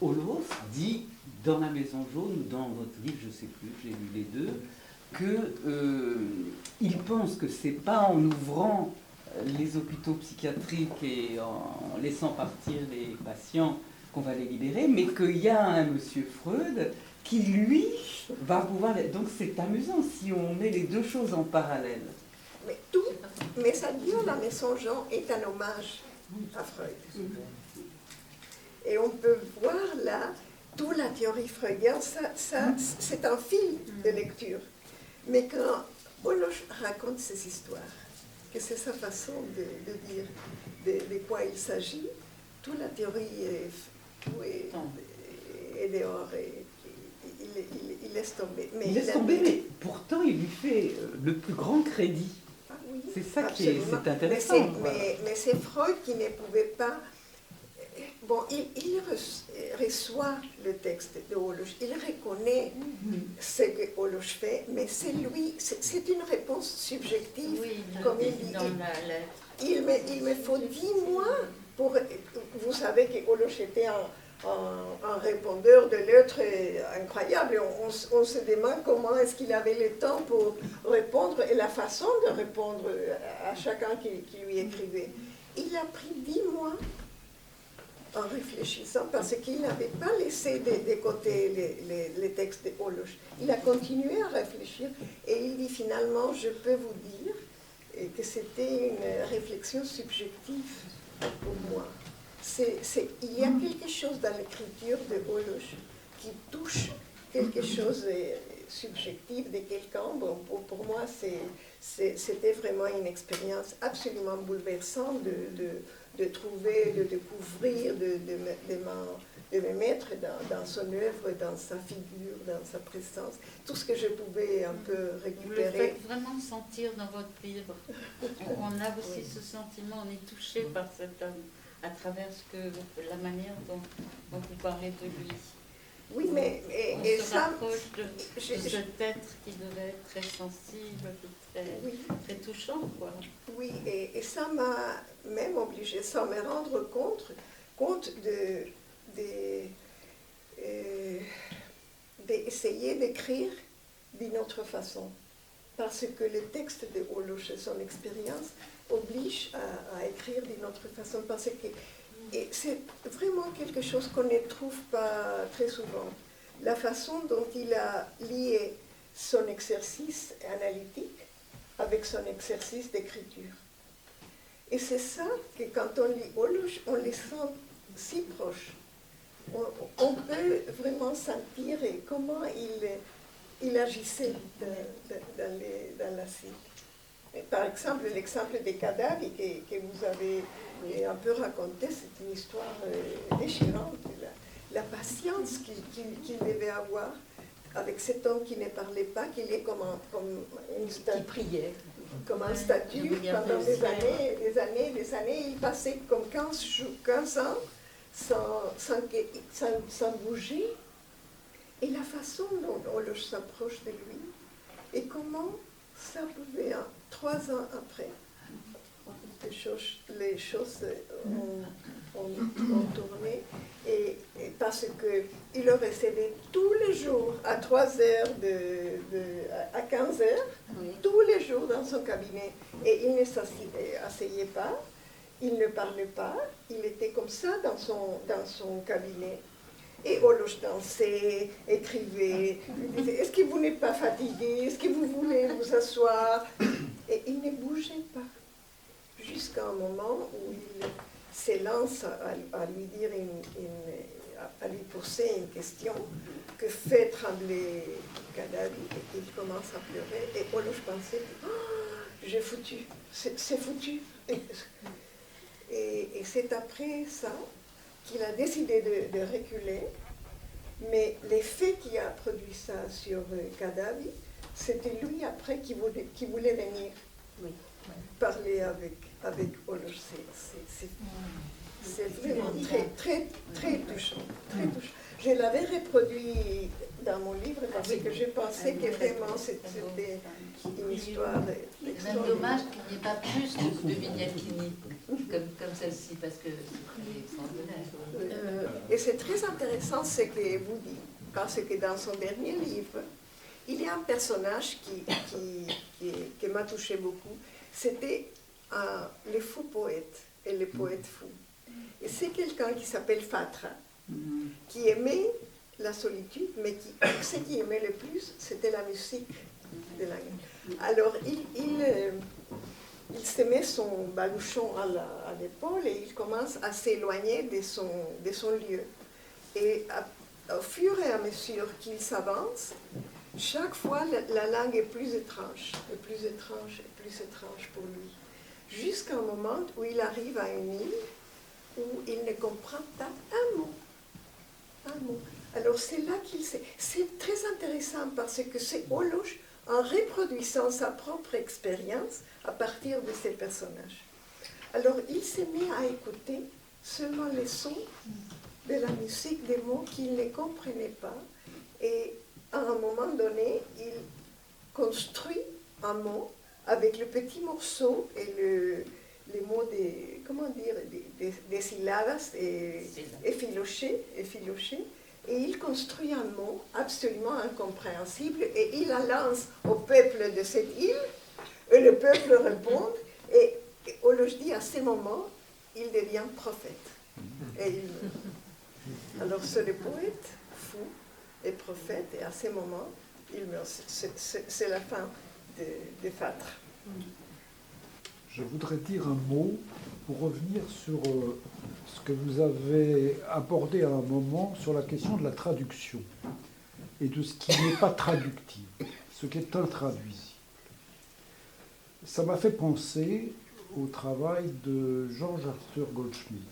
Olosz dit dans La Maison jaune ou dans votre livre, je ne sais plus, j'ai lu les deux, qu'il pense que c'est pas en ouvrant les hôpitaux psychiatriques et en laissant partir les patients qu'on va les libérer, mais qu'il y a un monsieur Freud qui, lui, va pouvoir... Donc c'est amusant si on met les deux choses en parallèle. Mais ça dit, La Maison jaune est un hommage à Freud. Et on peut voir là, toute la théorie freudienne, c'est un fil de lecture. Mais quand Olosz raconte ces histoires, que c'est sa façon de dire de quoi il s'agit, toute la théorie est dehors et il laisse tomber. Il laisse tomber, mais pourtant il lui fait le plus grand crédit. Ah oui, c'est ça absolument. qui est intéressant. Mais c'est Freud qui ne pouvait pas... Bon, il reçoit le texte de Olosz, il reconnaît ce que Olosz fait, mais c'est lui, c'est une réponse subjective. Oui, comme il dit. Il me faut 10 mois pour... Vous savez que Olosz était un répondeur de lettres incroyable. On se demande comment est-ce qu'il avait le temps pour répondre et la façon de répondre à chacun qui lui écrivait. Il a pris 10 mois en réfléchissant, parce qu'il n'avait pas laissé de côté les textes de Holoch. Il a continué à réfléchir et il dit finalement, je peux vous dire que c'était une réflexion subjective pour moi. Il y a quelque chose dans l'écriture de Holoch qui touche quelque chose de subjectif de quelqu'un. Bon, pour moi, c'était vraiment une expérience absolument bouleversante de trouver, de découvrir, de me mettre dans son œuvre, dans sa figure, dans sa présence, tout ce que je pouvais un peu Vous le récupérer. faites vraiment sentir dans votre livre. On a aussi ce sentiment, on est touché par cet homme, à travers la manière dont vous parlez de lui. Oui, mais On et se ça, rapproche de cet être qui devait être très sensible, oui. très touchant, quoi. Oui, et ça m'a même obligée, sans me rendre compte d'essayer d'écrire d'une autre façon. Parce que le texte de Holoch et son expérience oblige à écrire d'une autre façon. Parce que et c'est vraiment quelque chose qu'on ne trouve pas très souvent. La façon dont il a lié son exercice analytique avec son exercice d'écriture. Et c'est ça que quand on lit Holoch, on les sent si proches. On peut vraiment sentir comment il agissait dans la cité. Par exemple, l'exemple des cadavres que vous avez un peu raconté, c'est une histoire déchirante. La patience qu'il devait avoir avec cet homme qui ne parlait pas, qu'il est comme une statue. Qui priait. Comme un statut, pendant des années, il passait comme 15 ans sans bouger. Et la façon dont on s'approche de lui, et comment ça pouvait, 3 ans après, les choses ont tourné, et parce qu'il le recevait tous les jours, à 3 heures, à 15 heures, Oui. tous les jours dans son cabinet, et il ne s'asseyait pas, il ne parlait pas, il était comme ça dans son cabinet. Et Holoch dansait, écrivait, lui disait, est-ce que vous n'êtes pas fatigué? Est-ce que vous voulez vous asseoir? Et il ne bougeait pas. Jusqu'à un moment où il s'élance à lui dire à lui poser une question que fait trembler Gaddafi, et il commence à pleurer. Et Holoch pensait, oh, j'ai foutu, c'est foutu. Et c'est après ça qu'il a décidé de reculer, mais l'effet qui a produit ça sur Gaddafi, c'était lui après qui voulait venir parler avec Holoch. C'est vraiment très touchant. Très touchant. Je l'avais reproduit dans mon livre parce que je pensais que vraiment c'était une histoire C'est même dommage qu'il n'y ait pas plus de vignettes Kini, comme celle-ci, parce que c'est extraordinaire. Et c'est très intéressant ce que vous dites, parce que dans son dernier livre, il y a un personnage qui m'a touché beaucoup. C'était le fou poète et le poète fou. Et c'est quelqu'un qui s'appelle Fatra, qui aimait la solitude, mais ce qu'il aimait le plus, c'était la musique de la guerre. Alors, il se met son baluchon à l'épaule et il commence à s'éloigner de son lieu. Et au fur et à mesure qu'il s'avance, chaque fois la langue est plus étrange, et plus étrange, et plus étrange pour lui. Jusqu'à un moment où il arrive à une île où il ne comprend pas un mot. Un mot. Alors c'est là qu'il sait. C'est très intéressant parce que c'est Holoch en reproduisant sa propre expérience à partir de ces personnages. Alors il se met à écouter seulement les sons de la musique, des mots qu'il ne comprenait pas. Et à un moment donné, il construit un mot avec le petit morceau et les mots des, comment dire, des syllabes effilochées, et il construit un mot absolument incompréhensible et il la lance au peuple de cette île, et le peuple répond, et Holoch dit à ce moment, il devient prophète. Et il meurt. Alors c'est le poète fou et prophète, et à ce moment, il meurt. C'est la fin des Fâtres. Je voudrais dire un mot pour revenir sur ce que vous avez abordé à un moment sur la question de la traduction et de ce qui n'est pas traductible, ce qui est intraduisible. Ça m'a fait penser au travail de George Arthur Goldschmidt,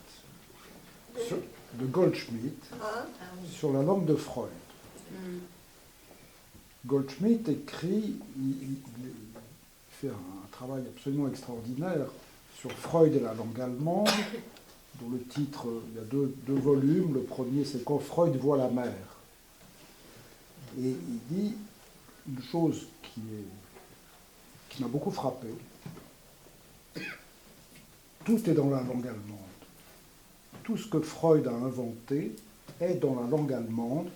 sur la langue de Freud. Goldschmidt écrit, il fait un travail absolument extraordinaire sur Freud et la langue allemande, dont le titre, il y a deux volumes. Le premier, c'est Quand Freud voit la mer. Et il dit une chose qui m'a beaucoup frappé. Tout est dans la langue allemande. Tout ce que Freud a inventé est dans la langue allemande,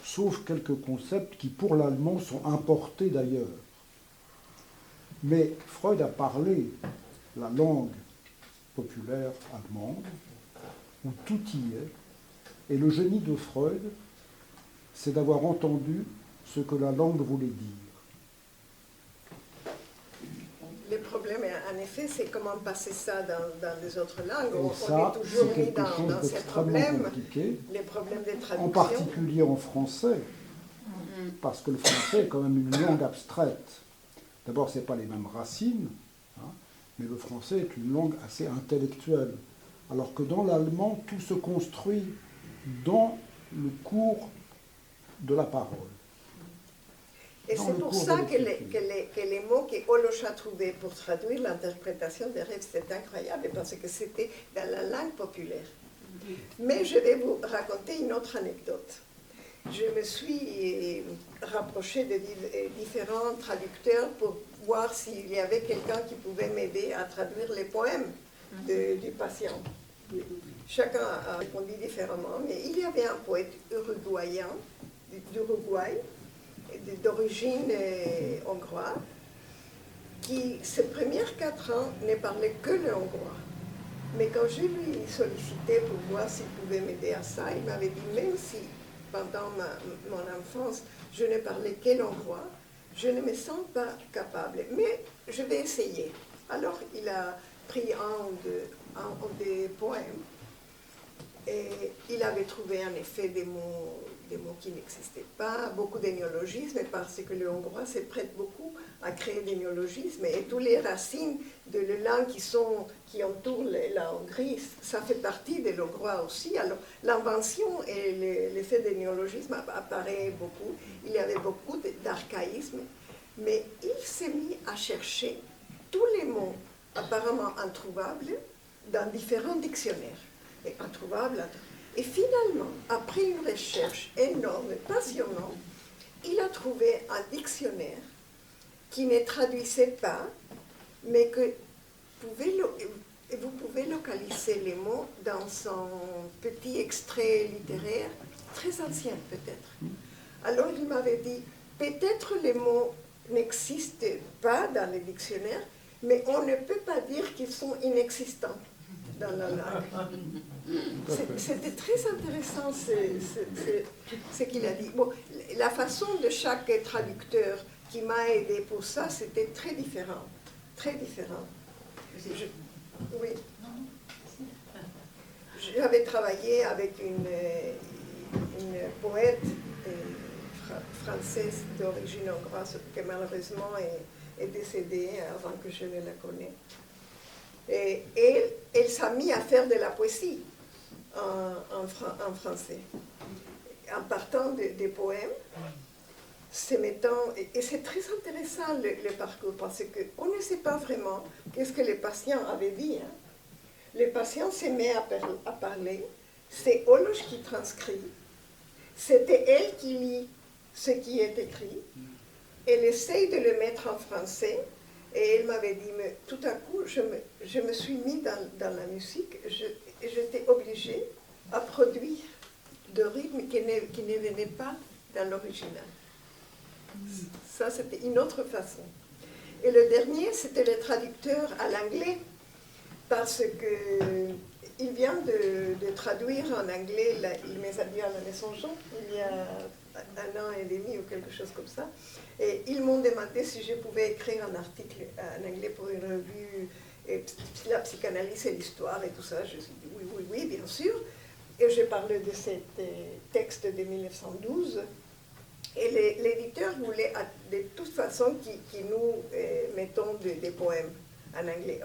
sauf quelques concepts qui, pour l'allemand, sont importés d'ailleurs. Mais Freud a parlé la langue populaire allemande, où tout y est, et le génie de Freud, c'est d'avoir entendu ce que la langue voulait dire. Le problème, en effet, c'est comment passer ça dans les autres langues. Et on ça, est toujours c'est mis quelque chose dans ces d'extrêmement problèmes, compliqué, les problèmes de traduction. en particulier en français, parce que le français est quand même une langue abstraite. D'abord, ce n'est pas les mêmes racines, hein, mais le français est une langue assez intellectuelle. Alors que dans l'allemand, tout se construit dans le cours de la parole. Et c'est pour ça que les mots que Oloch a trouvés pour traduire l'interprétation des rêves, c'est incroyable, parce que c'était dans la langue populaire. Mais je vais vous raconter une autre anecdote. Je me suis rapprochée de différents traducteurs pour voir s'il y avait quelqu'un qui pouvait m'aider à traduire les poèmes du patient. Chacun a répondu différemment, mais il y avait un poète uruguayen, d'Uruguay, d'origine hongroise, qui, ses premiers 4 ans, ne parlait que le hongrois. Mais quand je lui sollicitais pour voir s'il pouvait m'aider à ça, il m'avait dit, même si pendant mon enfance, je ne parlais que l'hongrois, je ne me sens pas capable, mais je vais essayer. Alors, il a pris un des poèmes, et il avait trouvé en effet des mots qui n'existaient pas, beaucoup de néologismes, parce que le hongrois se prête beaucoup à créer des néologismes, et toutes les racines de la langue qui entourent la Hongrie, ça fait partie de l'hongrois aussi. Alors l'invention et l'effet des néologismes apparaît beaucoup. Il y avait beaucoup d'archaïsmes, mais il s'est mis à chercher tous les mots apparemment introuvables dans différents dictionnaires. Et introuvable. Et finalement, après une recherche énorme, passionnante, il a trouvé un dictionnaire qui ne traduisait pas, mais que vous pouvez localiser les mots dans son petit extrait littéraire, très ancien peut-être. Alors il m'avait dit, peut-être les mots n'existent pas dans les dictionnaires, mais on ne peut pas dire qu'ils sont inexistants dans la langue. C'était très intéressant ce qu'il a dit. Bon, la façon de chaque traducteur qui m'a aidé pour ça, c'était très différent. Très différent. Oui. J'avais travaillé avec une poète française d'origine hongroise qui malheureusement est décédée avant que je ne la connaisse. Et elle s'est mise à faire de la poésie en français, en partant des poèmes, se mettant, et c'est très intéressant le parcours, parce qu'on ne sait pas vraiment qu'est-ce que les patients avaient dit. Hein. Les patients se mettent à parler, c'est Oloch qui transcrit, c'était elle qui lit ce qui est écrit, elle essaye de le mettre en français. Et elle m'avait dit, mais tout à coup, je me suis mis dans la musique, et j'étais obligée à produire de rythmes qui ne venaient pas dans l'original. Ça, c'était une autre façon. Et le dernier, c'était le traducteur à l'anglais, parce que il vient de traduire en anglais Mes adieux à la maison Jean, il y a 1 an et demi ou quelque chose comme ça. Et ils m'ont demandé si je pouvais écrire un article en anglais pour une revue, la psychanalyse et l'histoire et tout ça. Je me suis dit oui, bien sûr. Et je parlais de ce texte de 1912. Et l'éditeur voulait de toute façon que nous mettons des poèmes en anglais.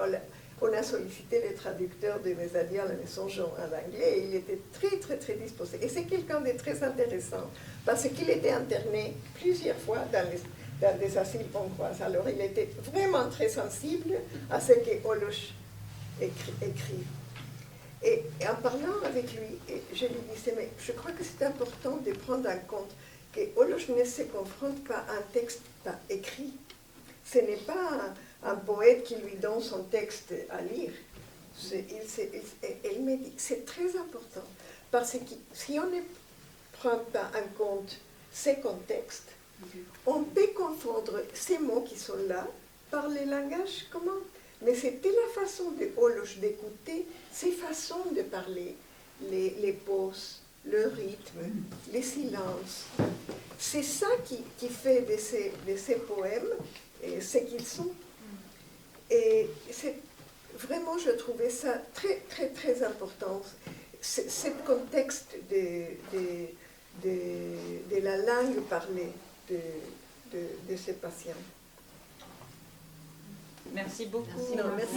On a sollicité le traducteur de Mes adieux à la maison Jean en anglais et il était très disposé. Et c'est quelqu'un de très intéressant parce qu'il était interné plusieurs fois dans des asiles hongrois. Alors il était vraiment très sensible à ce que Olosh écrit. Et en parlant avec lui, je lui disais, mais je crois que c'est important de prendre en compte que Olosh ne se confronte pas à un texte pas écrit. Ce n'est pas un poète qui lui donne son texte à lire. Elle me dit, c'est très important, parce que si on ne prend pas en compte ces contextes, on peut confondre ces mots qui sont là par les langages communs. Mais c'était la façon de Olosh d'écouter, ses façons de parler, les pauses, le rythme, les silences. C'est ça qui fait de ces poèmes ce qu'ils sont. Et vraiment, je trouvais ça très important, ce contexte de la langue parlée de ces patients. Merci beaucoup. Merci.